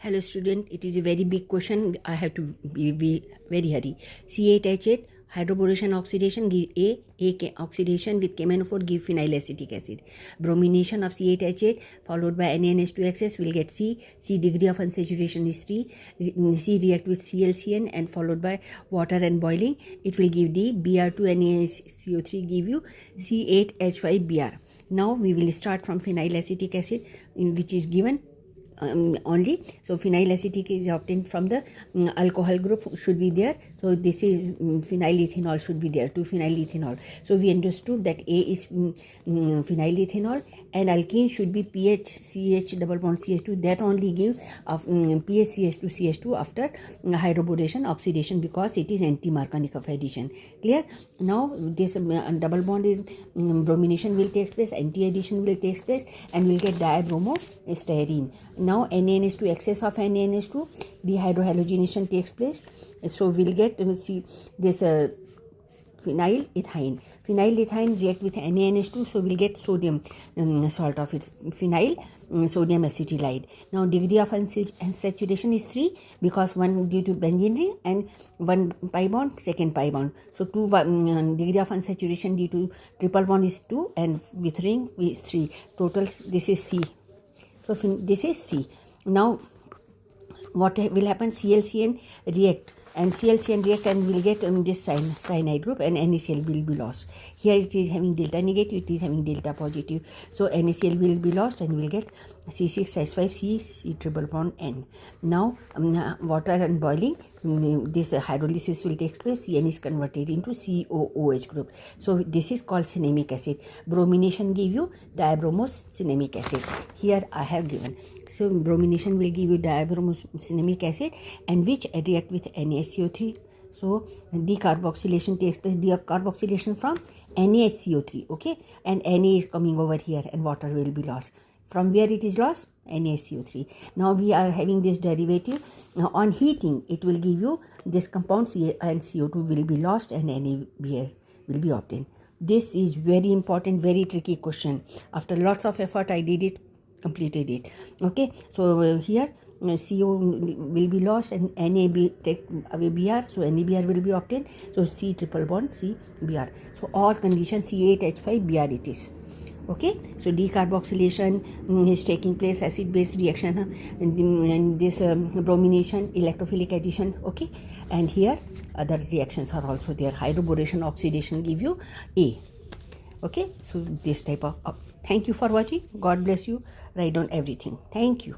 Hello student, it is a very big question. I have to be very hurry. C8H8 hydroboration oxidation give A oxidation with KMnO4 give phenylacetic acid. Bromination of C8H8 followed by NaNH2 excess will get C. C degree of unsaturation is 3. C react with ClCN and followed by water and boiling. It will give D. Br2 NaCO3 give you C8H5Br. Now we will start from phenylacetic acid which is given only. So phenylacetic is obtained from the alcohol group should be there. So this is phenylethanol should be there, 2-phenylethanol. So we understood that A is phenylethanol and alkene should be PHCH double bond CH2. That only give PHCH2CH2 after hydroboration oxidation because it is anti-Markovnikov of addition. Clear? Now this double bond is bromination will take place, anti-addition will take place and will get dibromostyrene. Now NaNH2 excess of NaNH2 dehydrohalogenation takes place. So we'll get see this phenylethyne. Phenylethyne react with NaNH2, so we'll get sodium salt of its phenyl sodium acetylide. Now degree of unsaturation is 3 because 1 due to benzene ring and 1 pi bond, second pi bond. So 2 degree of unsaturation due to triple bond is 2 and with ring is 3. Total this is C. So this is C. Now what will happen? ClCN react and ClCN react and will get this cyanide group and NaCl will be lost. Here it is having delta negative, it is having delta positive. So NaCl will be lost and will get C6H5C C triple bond N. Now water and boiling, this hydrolysis will take place. Cn is converted into COOH group. So this is called cinnamic acid. Bromination give you dibromocinnamic acid. Here I have given. So bromination will give you dibromocinnamic acid and which react with NaCO3. So decarboxylation takes place. Decarboxylation from NaCO3, okay, and Na is coming over here and water will be lost. From where it is lost? NaCO3. Now we are having this derivative. Now on heating it will give you this compound C and CO2 will be lost and NaBr will be obtained. This is very important, very tricky question. After lots of effort I did it, completed it. Okay, so here CO will be lost and NaB take away Br, so NaBr will be obtained. So C triple bond C Br. So all conditions C8H5Br it is. Okay, so decarboxylation is taking place, acid base reaction and this bromination, electrophilic addition. Okay, and here other reactions are also there. Hydroboration oxidation give you A. Okay, so this type of thank you for watching. God bless you. Write down everything. Thank you.